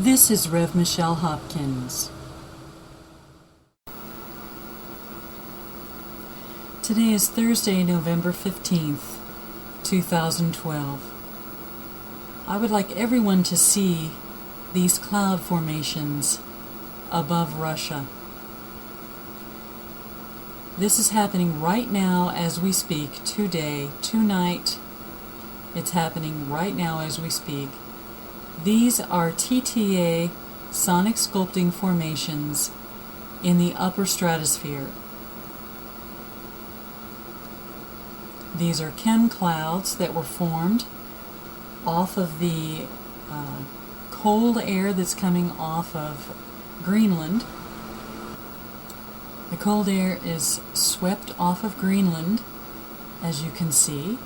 This is Rev Hopkins. Today is Thursday, November 15th, 2012. I would like everyone to see these cloud formations above Russia. This is happening right now as we speak, today, tonight. It's happening right now as we speak. These are TTA sonic sculpting formations in the upper stratosphere. These are chemclouds that were formed off of the cold air that's coming off of Greenland. The cold air is swept off of Greenland, as you can see,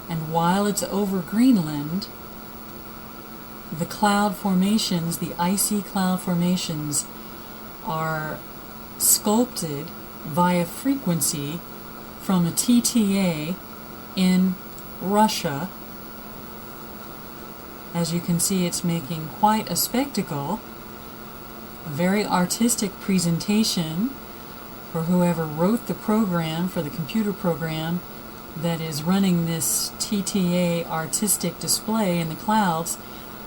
and while it's over Greenland, the cloud formations, the icy cloud formations, are sculpted via frequency from a TTA in Russia. As you can see, it's making quite a spectacle, a very artistic presentation for whoever wrote the program, for the computer program that is running this TTA artistic display in the clouds.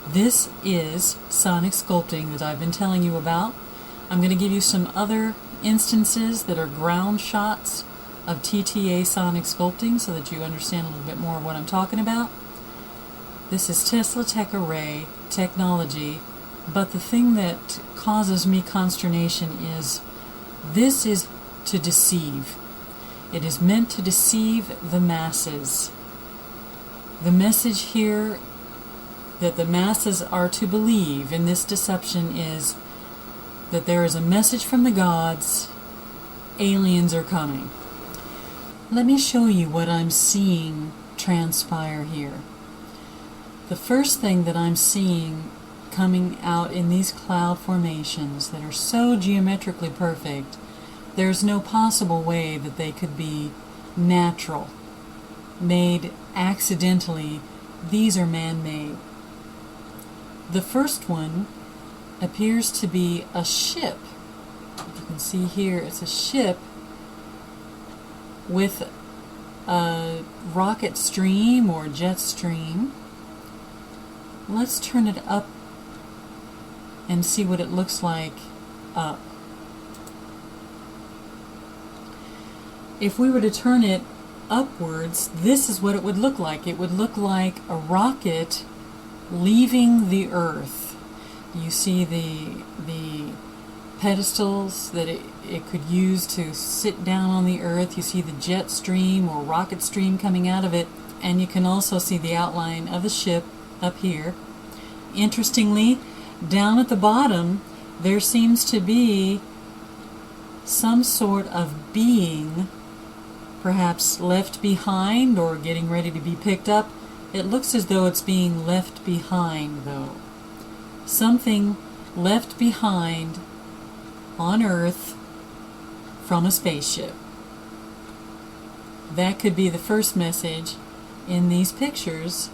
This is sonic sculpting that I've been telling you about. I'm going to give you some other instances that are ground shots of TTA sonic sculpting so that you understand a little bit more of what I'm talking about. This is Tesla Tech Array technology, but the thing that causes me consternation is this is to deceive. It is meant to deceive the masses. The message here that the masses are to believe in this deception is that there is a message from the gods, aliens are coming. Let me show you what I'm seeing transpire here. The first thing that I'm seeing coming out in these cloud formations that are so geometrically perfect, there's no possible way that they could be natural, made accidentally. These are man-made. The first one appears to be a ship. You can see here it's a ship with a rocket stream or jet stream. Let's turn it up and see what it looks like up. If we were to turn it upwards, this is what it would look like. It would look like a rocket leaving the earth. You see the pedestals that it could use to sit down on the earth. You see the jet stream or rocket stream coming out of it, and you can also see the outline of the ship up here. Interestingly, down at the bottom there seems to be some sort of being, perhaps left behind or getting ready to be picked up. It looks as though it's being left behind, though. Something left behind on Earth from a spaceship. That could be the first message in these pictures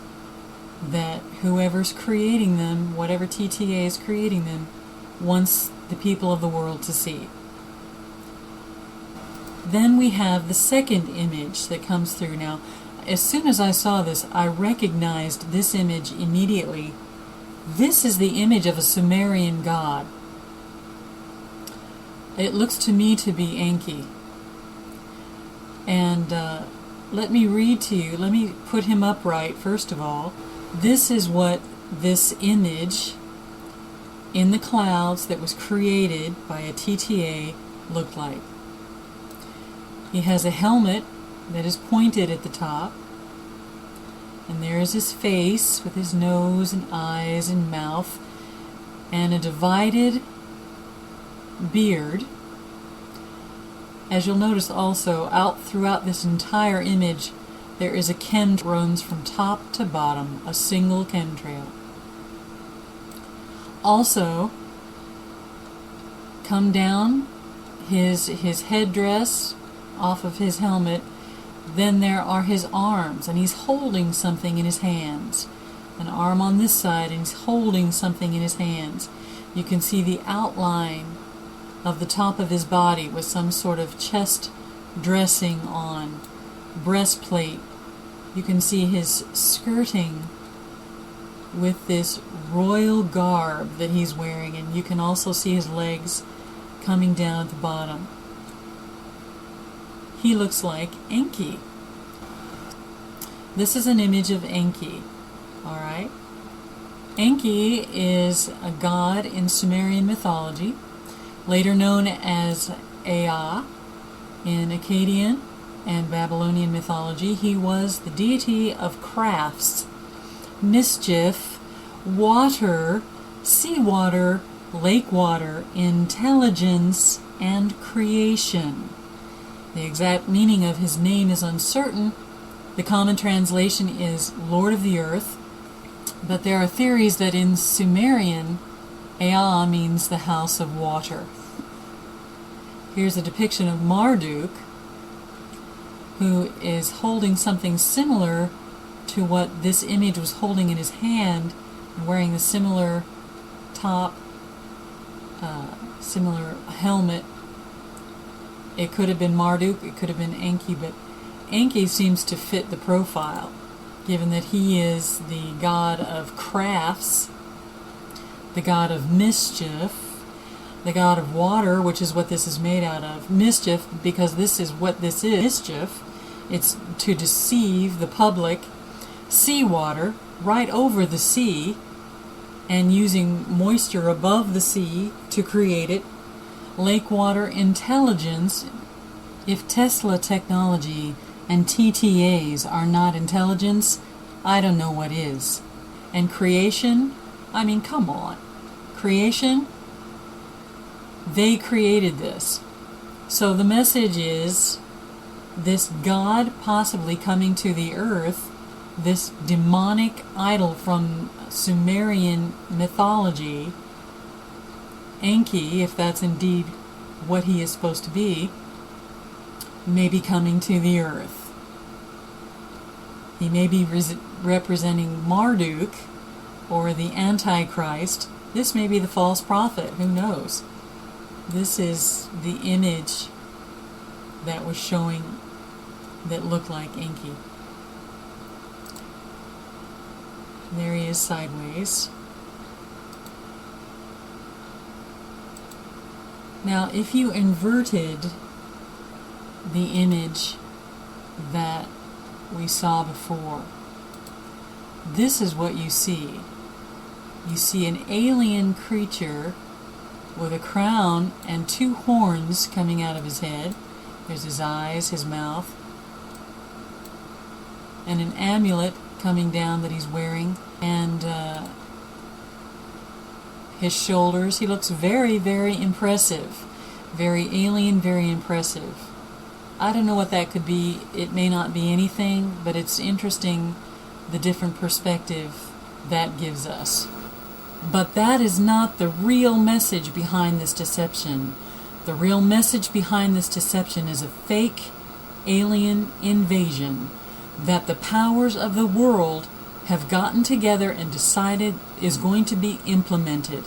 that whoever's creating them, whatever TTA is creating them, wants the people of the world to see. Then we have the second image that comes through. Now, as soon as I saw this, I recognized this image immediately. This is the image of a Sumerian god. It looks to me to be Enki. And let me read to you, let me put him upright first of all. This is what this image in the clouds that was created by a TTA looked like. He has a helmet that is pointed at the top, and there is his face with his nose and eyes and mouth and a divided beard. As you'll notice also, out throughout this entire image there is a chemtrail runs from top to bottom, a single chemtrail. Also, come down his headdress off of his helmet, then there are his arms, and he's holding something in his hands. an arm on this side, and he's holding something in his hands. You can see the outline of the top of his body with some sort of chest dressing on, breastplate. You can see his skirting with this royal garb that he's wearing, and you can also see his legs coming down at the bottom. He looks like Enki. This is an image of Enki. Alright? Enki is a god in Sumerian mythology, later known as Ea in Akkadian and Babylonian mythology. He was the deity of crafts, mischief, water, seawater, lake water, intelligence, and creation. The exact meaning of his name is uncertain. The common translation is Lord of the Earth, but there are theories that in Sumerian, Ea means the house of water. Here's a depiction of Marduk, who is holding something similar to what this image was holding in his hand, and wearing the similar top, similar helmet. It could have been Marduk, it could have been Enki, but Enki seems to fit the profile, given that he is the god of crafts, the god of mischief, the god of water, which is what this is made out of. Mischief, because this is what this is, mischief. It's to deceive the public. Seawater, right over the sea, and using moisture above the sea to create it. Lake water, intelligence. If Tesla technology and TTAs are not intelligence, I don't know what is. And creation, I mean, come on. Creation, they created this. So the message is this God possibly coming to the earth, this demonic idol from Sumerian mythology, Enki, if that's indeed what he is supposed to be, may be coming to the earth. He may be representing Marduk or the Antichrist. This may be the false prophet, who knows? This is the image that was showing that looked like Enki. There he is sideways. Now, if you inverted the image that we saw before, this is what you see. You see an alien creature with a crown and two horns coming out of his head. There's his eyes, his mouth, and an amulet coming down that he's wearing, and his shoulders. He looks very, very impressive. Very alien, very impressive. I don't know what that could be. It may not be anything, but it's interesting the different perspective that gives us. But that is not the real message behind this deception. The real message behind this deception is a fake alien invasion that the powers of the world have gotten together and decided is going to be implemented.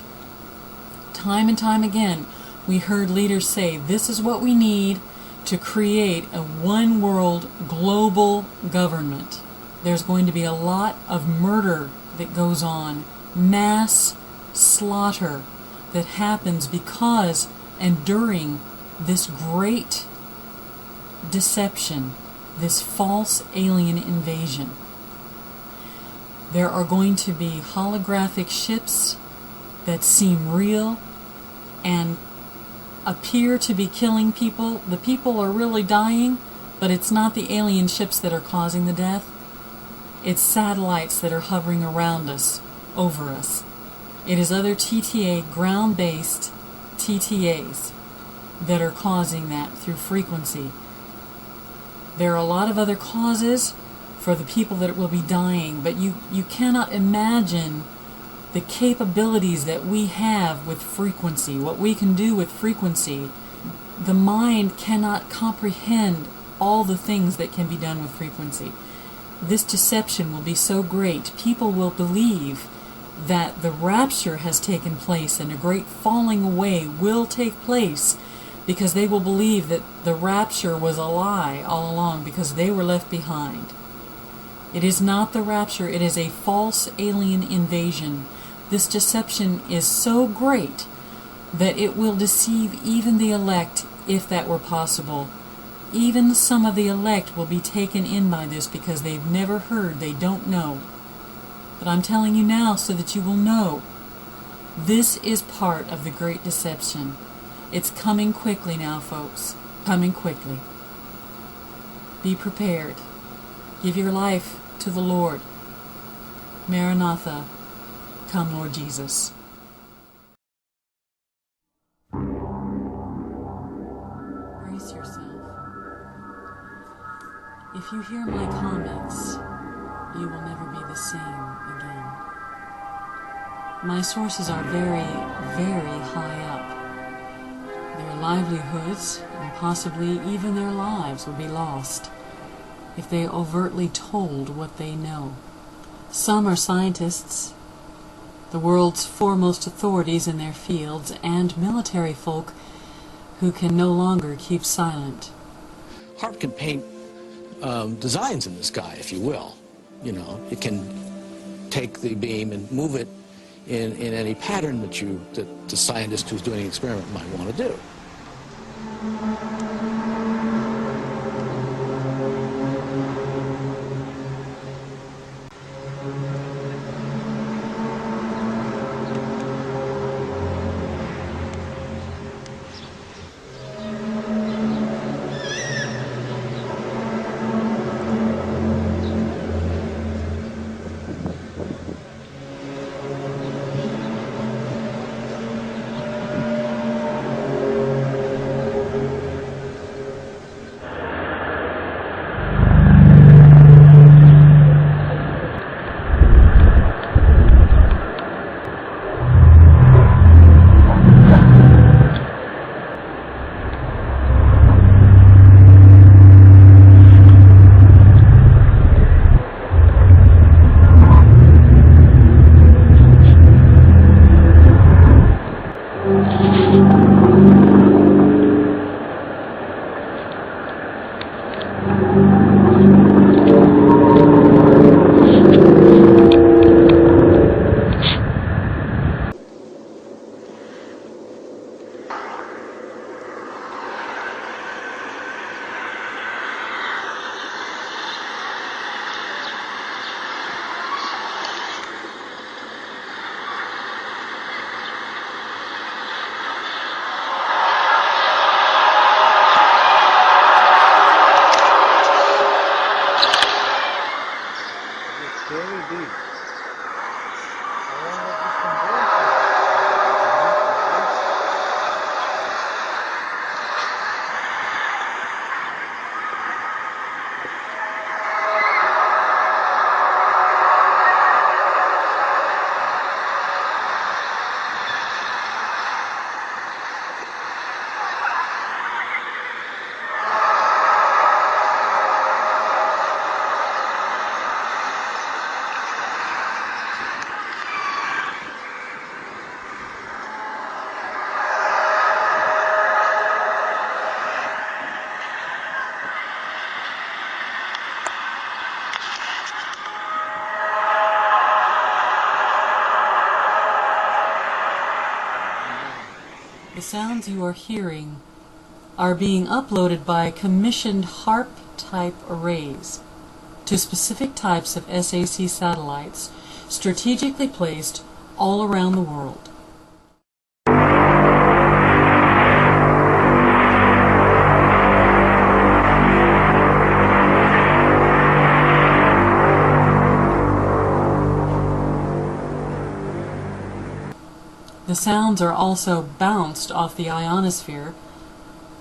Time and time again, we heard leaders say, this is what we need to create a one-world global government. There's going to be a lot of murder that goes on, mass slaughter that happens because and during this great deception, this false alien invasion. There are going to be holographic ships that seem real and appear to be killing people. The people are really dying, but it's not the alien ships that are causing the death. It's satellites that are hovering around us, over us. It is other TTA, ground-based TTAs that are causing that through frequency. There are a lot of other causes for the people that will be dying, but you cannot imagine the capabilities that we have with frequency, what we can do with frequency. The mind cannot comprehend all the things that can be done with frequency. this deception will be so great, people will believe that the rapture has taken place and a great falling away will take place, because they will believe that the rapture was a lie all along because they were left behind. It is not the rapture, it is a false alien invasion. This deception is so great that it will deceive even the elect, if that were possible. Even some of the elect will be taken in by this because they've never heard, they don't know. But I'm telling you now so that you will know. This is part of the great deception. It's coming quickly now, folks. Coming quickly. Be prepared. Give your life to the Lord. Maranatha, come Lord Jesus. Brace yourself. If you hear my comments, you will never be the same again. My sources are very, very high up. Their livelihoods, and possibly even their lives, would be lost if they overtly told what they know. Some are scientists, the world's foremost authorities in their fields, and military folk who can no longer keep silent. HAARP can paint designs in the sky, if you will. You know, it can take the beam and move it in any pattern that the scientist who's doing the experiment might want to do. The sounds you are hearing are being uploaded by commissioned HAARP-type arrays to specific types of SAC satellites strategically placed all around the world. The sounds are also bounced off the ionosphere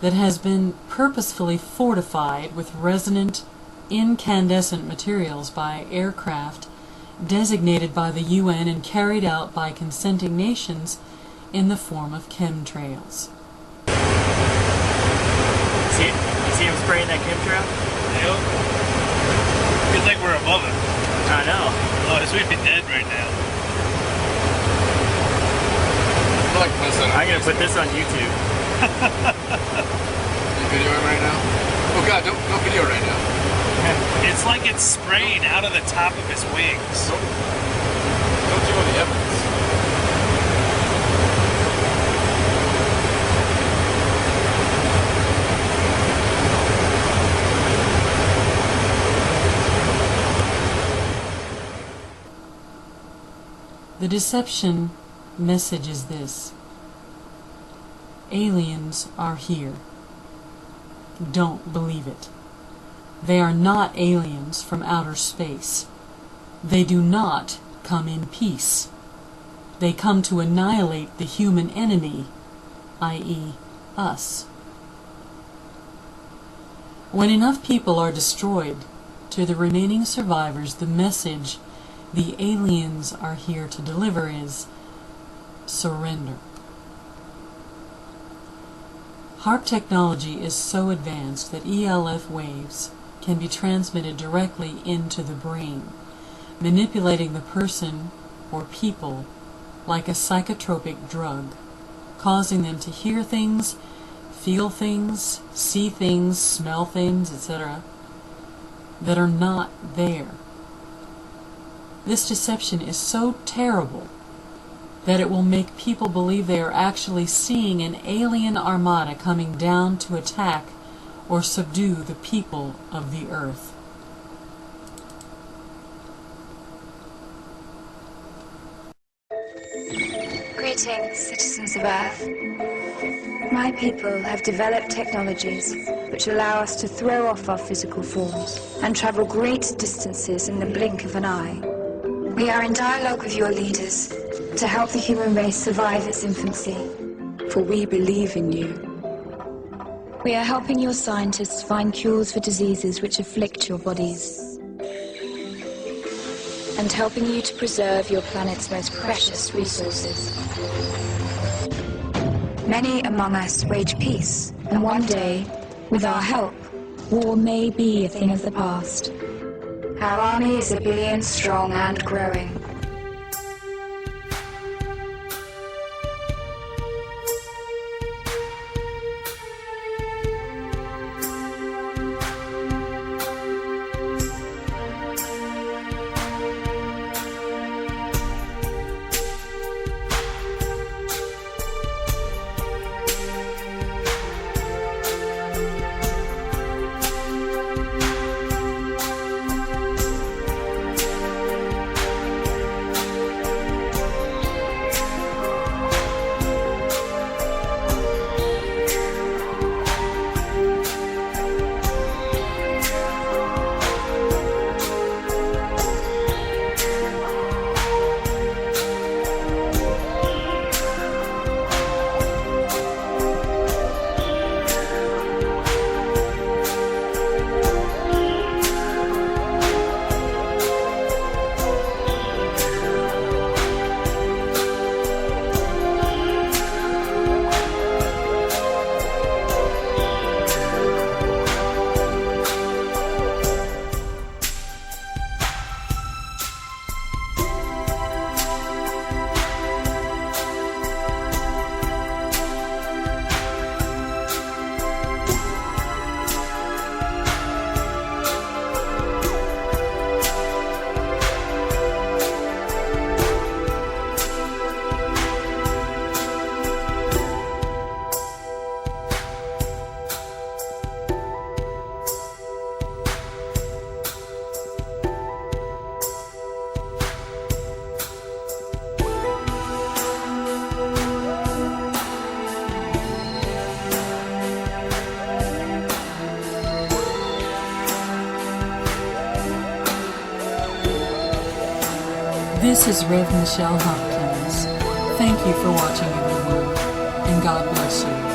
that has been purposefully fortified with resonant, incandescent materials by aircraft designated by the UN and carried out by consenting nations in the form of chemtrails. You see him spraying that chemtrail? Yep. like we're above it. I know. Otherwise we'd be dead right now. I'm gonna put this on YouTube. You videoing right now? Oh God, don't video right now. It's like it's spraying out of the top of his wings. Don't do any evidence. The deception message is this: aliens are here. Don't believe it. They are not aliens from outer space. They do not come in peace. They come to annihilate the human enemy, i.e., us. When enough people are destroyed, to the remaining survivors the message the aliens are here to deliver is surrender. HAARP technology is so advanced that ELF waves can be transmitted directly into the brain, manipulating the person or people like a psychotropic drug, causing them to hear things, feel things, see things, smell things, etc., that are not there. This deception is so terrible that it will make people believe they are actually seeing an alien armada coming down to attack or subdue the people of the earth. Greetings, citizens of Earth. My people have developed technologies which allow us to throw off our physical forms and travel great distances in the blink of an eye. We are in dialogue with your leaders to help the human race survive its infancy, for we believe in you. We are helping your scientists find cures for diseases which afflict your bodies, and helping you to preserve your planet's most precious resources. Many among us wage peace, and one day, with our help, war may be a thing of the past. Our army is 1 billion strong and growing. This is Rev Michelle Hopkins. Thank you for watching, everyone, and God bless you.